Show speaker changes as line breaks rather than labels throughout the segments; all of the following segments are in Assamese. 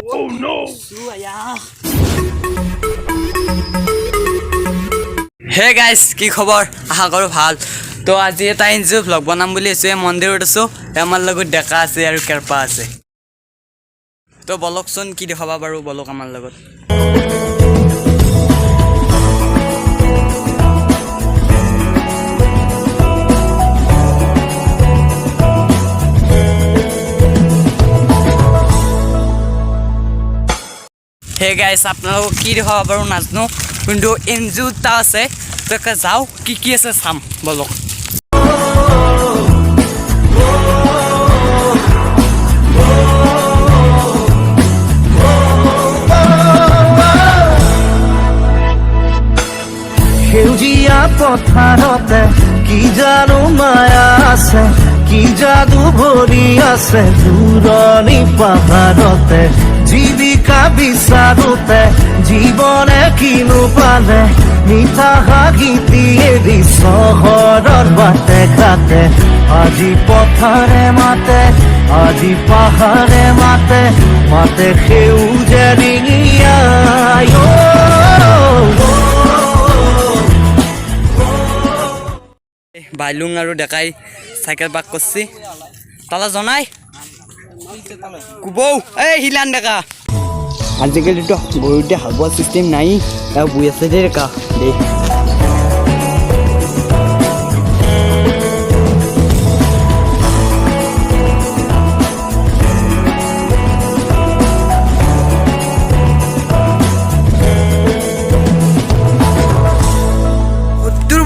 Oh no!
হে গাইজ কি খবৰ আশা কৰোঁ ভাল তো আজি এটা ইনজু ভ্লগ বনাম বুলি আছোঁ মন্দিৰত আছোঁ আমাৰ লগত ডেকা আছে আৰু কেৰপা আছে তো বলকচোন কি দেখাবা বাৰু বলক আমাৰ লগত হে গাইজ আপোনালোকক কি দেখাব পাৰোঁ নাজানো কিন্তু ইনজু এটা আছে তো যাওঁ কি আছে চাম বলক
সেউজীয়া পথাৰতে কি জানো মায়া আছে কি যাদু ভৰি আছে দূৰণি পাহাৰতে জীৱিকা বিচাৰোতে জীৱনে কিনো পালে মিঠা হাগিতি এৰি চহৰৰ বাটে ঘাটে আজি পথাৰে মাতে আজি পাহাৰে মাতে মাতে সেউজে ৰিঙিয়াই
বাইলুং আৰু ডেকাই চাইকেল পাক কৰিছে তালা জনাই কুবৌ এই হিলান ডেকা আজিকালিতো গৰুতে হাগোৱা চিষ্টেম নাই আৰু বৈ আছে দে ডেকা দেই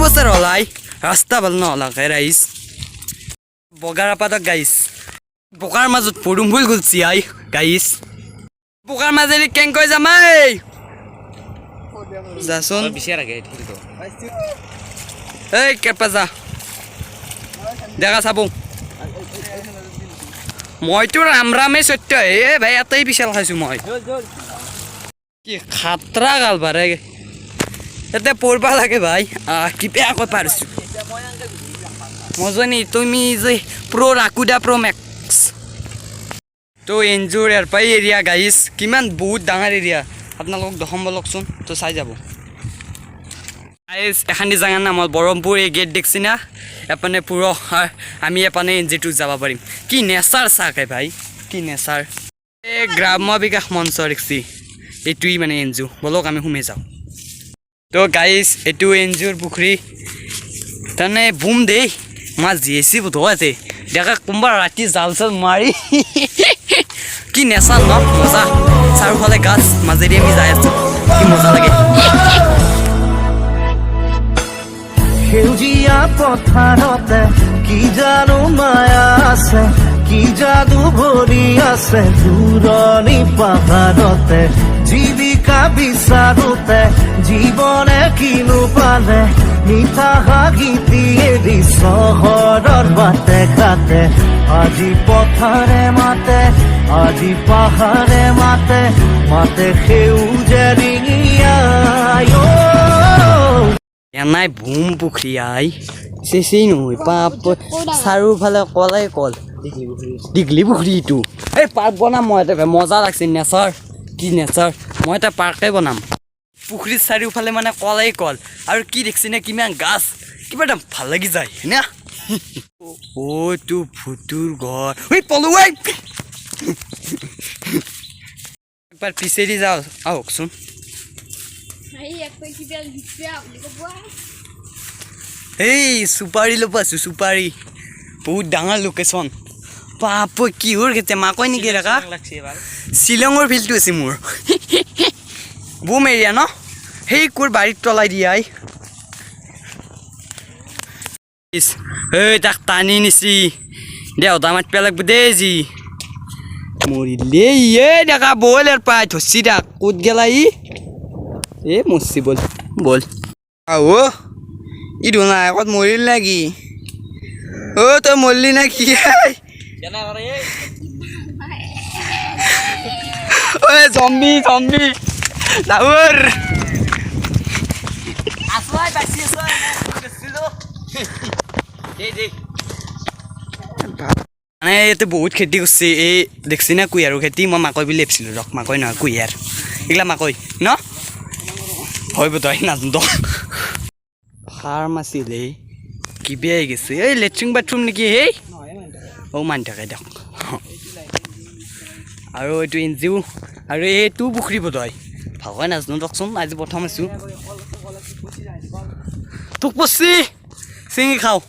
বছৰ হলাই ৰাস্তা ভাল নহলাকে ৰাইজ বগাৰ আপাতক গাইছ বোকাৰ মাজত পদুম ফুল গুলছি আই গাইছ বোকাৰ মাজেদি কেংকৈ যামাই যাচোন এই কেপা যা দেখা চাব মইতো ৰামৰামেই সত্য হে ভাই এটাই বিশাল খাইছোঁ মই কি খাতৰা গাল বাৰে এতে পঢ়বা লাগে ভাই কি বেয়া কৈ পাৰিছোঁ মজনী তুমি যে প্ৰ' ৰাকুডা প্ৰ' মেক্স তো এনজুৰ ইয়াৰ পৰাই এৰিয়া গাইছ কিমান বহুত ডাঙৰ এৰিয়া আপোনালোকক দখম বলকচোন তো চাই যাব গাইছ এখানি জাগাৰ নাম হ'ল ব্ৰহ্মপুৰ এই গেট দেখছি না এপানে পুৰ' আমি এপানে এনজিটোত যাব পাৰিম কি নেচাৰ চাকে ভাই কি নেচাৰ এই গ্ৰাম্য বিকাশ মঞ্চ দেখছি এইটোৱেই মানে এনজু বলক আমি সোমাই যাওঁ তো গাইছ এইটো এনজুৰ পুখুৰী তাৰমানে বুম দেই মাছ জিএচি বোধোৱাতে ডেকা কোনোবা ৰাতি জাল চাল মাৰি কি নেচাৰ ন মজা চাৰিওফালে গাছ মাজেদি আমি যাই আছোঁ কি মজা লাগে
সেউজীয়া পথাৰতে কি জানো মায়া আছে কি যাদু ভৰি আছে দূৰণি পাহাৰতে জীৱিকা বিচাৰোতে জীৱনে কিনো পালে মিঠা হাগিতি এৰি চহৰৰ বাটে ঘাটে আজি পথাৰে মাতে আজি পাহাৰে মাতে মাতে সেউজে ৰিঙিয়াই
এনাই বুম পুখুৰী আই চেচেই নহয় পাপ চাৰিওফালে কলাই কল দীঘলী পুখুৰীটো এই পাৰ্ক বনাম মই এটা মজা লাগছে নেচাৰ কি নেচাৰ মই এটা পাৰ্কে বনাম পুখুৰীৰ চাৰিওফালে মানে কলাই কল আৰু কি দেখিছে নে কিমান গাছ কিবা এটা ভাল লাগি যায় না অ' তো ভুতুৰ ঘৰ ঐ পলো ঐ একবাৰ পিছেদি যাওঁ আহকচোন এই চুপাৰী ল'ব আছোঁ চুপাৰী বহুত ডাঙৰ লোকেশ্যন বাপ কিহৰ কেতিয়া মাকৈ নেকি ডেকা শ্বিলঙৰ ফিল্ডটো আছে মোৰ বুম এৰিয়া ন সেই কোৰ বাৰীত তলাই দিয়াই এই তাক টানি নিছি দেউতা মাত পেলাব দেই যি মৰিলে ইয়ে ডেকা বল এৰ পাই ধৰছি তাক ক'ত গেলা এ মৰছি বল বল আও ই ধুনাই ক'ত মৰিল নেকি অ' তই মৰিলি নে কি ঐ জম্বি জম্বি ডাউৰ আছৱাই বাছি আছৱাই মানে ইয়াতে বহুত খেতি কৰিছে এই দেখছি না কুঁহিয়াৰৰ খেতি মই মাকৈ বুলি ভাবিছিলোঁ ৰখ মাকৈ নহয় কুঁহিয়াৰ এইগিলা মাকৈ ন হয় বোধহয় নাজানো ফাৰ্ম আছিলে কিবা আহি গৈছে এই লেট্ৰিন বাথৰুম নেকি সেই মানি থাকে দিয়ক আৰু এইটো এনজিও আৰু এইটো পুখুৰী বোধহয় ভালকৈ নাজানো দিয়কচোন আজি প্ৰথম আছোঁ তোক পচি চিঙি খাওঁ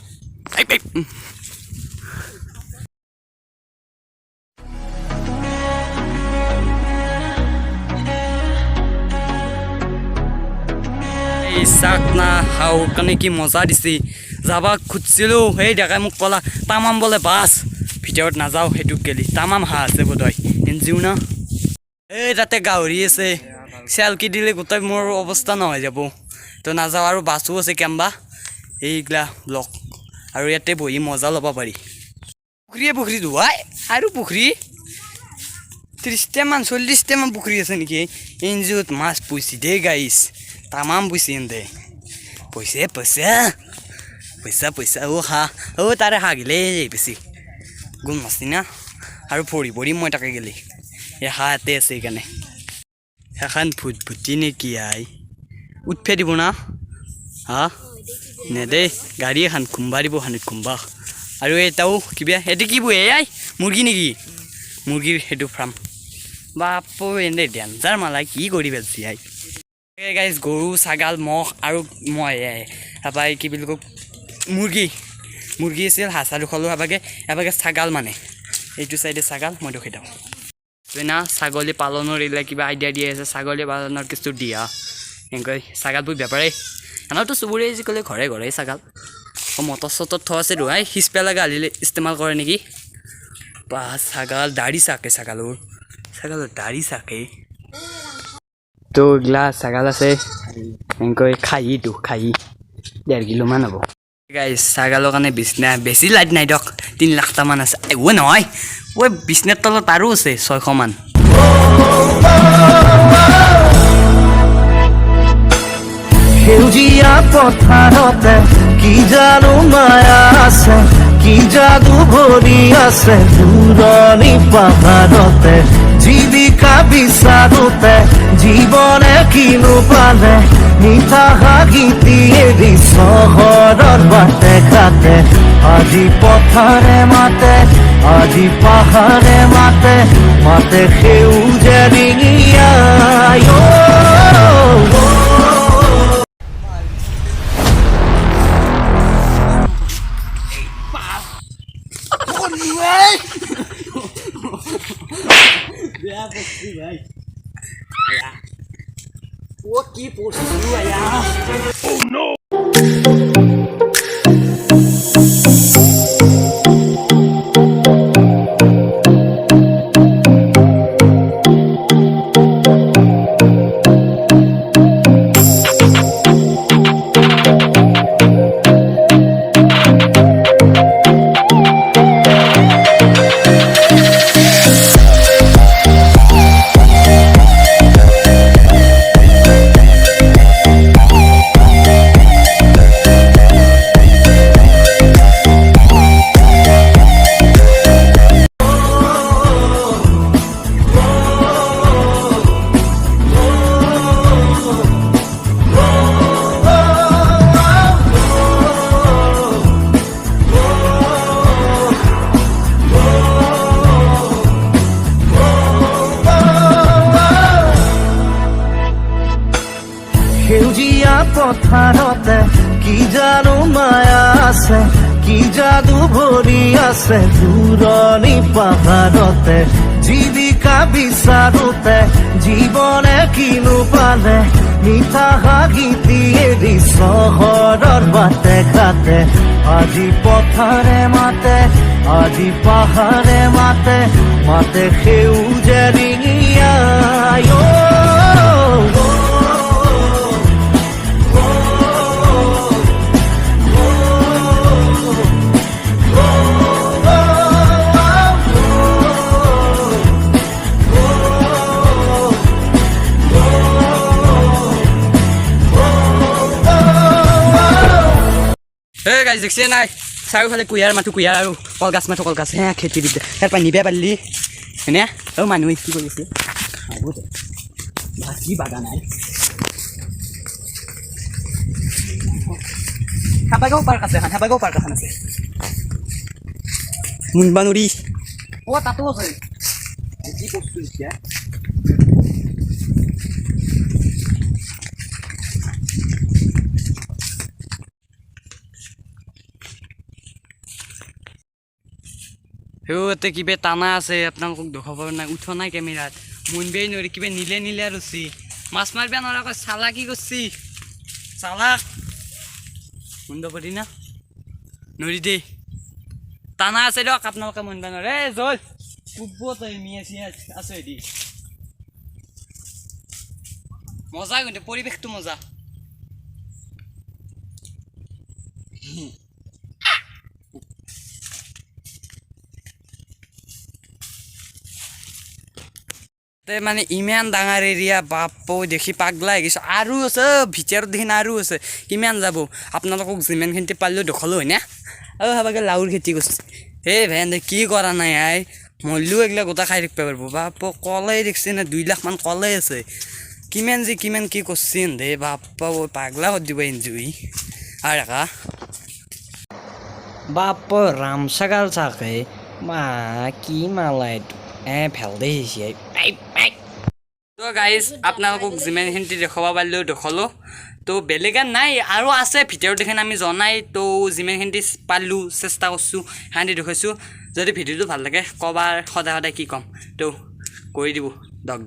চাক না হাও কাৰণে কি মজা দিছে যাব খুজিছিলোঁ সেই দেখাই মোক ক'লা তামাম বোলে বাছ ভিতৰত নাযাওঁ সেইটোক গেলি তামাম হাঁহ আছে বোধহয় এনজিও ন এই তাতে গাহৰি আছে চেলকি দিলে গোটেই মোৰ অৱস্থা নহয় যাব তো নাযাওঁ আৰু বাছো আছে কেম্বা এইগিলা ব্লক আৰু ইয়াতে বহি মজা ল'ব পাৰি পুখুৰী ধোৱাই আৰু পুখুৰী 30টামান 40টামান পুখুৰী আছে নেকি এনজিঅ'ত মাছ পুহিছে দেই গাইছ তামাম পুহিছে এনে পইচা তাৰে হাঁহ গিলে বেছি গোল মাছ না আৰু ভৰি মই তাকে গেলি এই হাঁহ ইয়াতে আছে সেইকাৰণে সেইখন ভুটি নে কি আই উঠফে দিব না হা নেদে গাড়ী এখন খুম্বা দিব খানিত খুম্বা আৰু এটাও কিবা এইটো কি বহে আই মুৰ্গী নেকি মুৰ্গীৰ সেইটো ফাৰ্ম বাপ এনে ডেঞ্জাৰ মালাই কি কৰি পেলাইছি আই গাইজ গৰু ছাগাল মহ আৰু মই তাৰপৰা কি বুলি কওঁ মুৰ্গী আছিল হাঁহ চাহ খালোঁ এবাগে ছাগাল মানে এইটো চাইডে ছাগাল মই দেখি দিওঁ না ছাগলী পালনৰ এইবিলাক কিবা আইডিয়া দি আছে ছাগলী পালনৰ কিছু দিয়া এনেকৈ ছাগালবোৰ বেপাৰে আমাৰতো চবৰে আজিকালি ঘৰে ছাগাল মটৰ চটৰ থোৱা আছে ধোৱাই সিজ পেলাই গালিলে ইস্তেমাল কৰে নেকি বা ছাগাল দাড়ি চাকে ছাগালৰ দাড়ি চাকে তো এইগিলা ছাগাল আছে এনেকৈ খাহী 1.5 কিলোমান হ'ব গাইছ ছাগালৰ কাৰণে বিচনা বেছি লাইট নাই দিয়ক 3 লাখটামান আছে নহয় বিচনাৰ তলত আৰু আছে 600 মান
সেউজীয়া পথাৰতে কি জানো মায়া আছে কি যাদু ভৰি আছে দূৰণি পাহাৰতে জীৱিকা বিচাৰোতে জীৱনে কিনো পালে মিঠা হাগিতি এৰি চহৰৰ বাটে ঘাটে আজি পথাৰে মাতে আজি পাহাৰে মাতে সেউজে ৰিঙিয়াই
কি পড়ছিলো আয়া ও নো
সেউজীয়া পথাৰতে কি জানো মায়া আছে কি যাদু ভৰি আছে দূৰণি পাহাৰতে জীৱিকা বিচাৰোতে জীৱনে কিনো পালে মিঠা হাগিতি এৰি চহৰৰ বাটে ঘাটে আজি পথাৰে মাতে আজি পাহাৰে মাতে সেউজে ৰিঙিয়াই
গাইজ দেখছে নাই চাৰিওফালে কুঁহিয়াৰ মাথো কুঁহিয়াৰ আৰু কলগাছ মাথো কলগাছ হে খেতি দিছে তাৰ পৰা নিবে পাৰিলি হয়নে অ মানুহে কি কৰিছে খাব দে কি বাগান নাই হাবাগাঁও পাৰ্ক আছে হাবাগাঁও পাৰ্ক এখন আছে মুনবানুৰি অ তাতো আছে কি বস্তু এতিয়া সিহঁতে কিবা টানা আছে আপোনালোকক দেখাব নাই উঠোৱা নাই কেমেৰাত মুনবেই নৰি কিবা নীলে আৰু চি মাছ মাৰিব নোৱাৰাকৈ চালা কি কৰছি চালা মুণ্ড পৰি না নৰি দেই টানা আছে দিয়ক আপোনালোকে মুনব নোৱাৰে এই জল কুব্ব তই মিয়া চিয়া আছে দি মজা কিন্তু পৰিৱেশটো মজা মানে ইমান ডাঙৰ এৰিয়া বাপ দেখি পাগলা হৈ গৈছে আৰু আছে ভিতৰত দেখি আৰু আছে কিমান যাব আপোনালোকক যিমানখিনি পাৰিলেও দেখালোঁ হয় না আৰু ভাবাকে লাউৰ খেতি কৰিছে সেই ভেন কি কৰা নাই আই মৰিলেও এইগিলা গোটা খাই থাকিব পাৰিব বাপ কলেই দেখিছে না 2 লাখ মান কলেই আছে কিমান কি কৰিছে দে বাপ পাগলা কৰি দিব এনজয় আৰু একা
বাপ ৰামচাগাল চাকে মা কি মালাই ভেল দেখিছে
তো গাইজ আপোনালোকক যিমানখিনি দেখাব পাৰিলেও দেখালোঁ তো বেলেগ নাই আৰু আছে ভিডিঅ'ত দেখোন আমি জনাই তো যিমানখিনি পাৰিলোঁ চেষ্টা কৰিছোঁ সিহঁতি দেখাইছোঁ যদি ভিডিঅ'টো ভাল লাগে ক'বা সদায় কি ক'ম তো কৰি দিব দক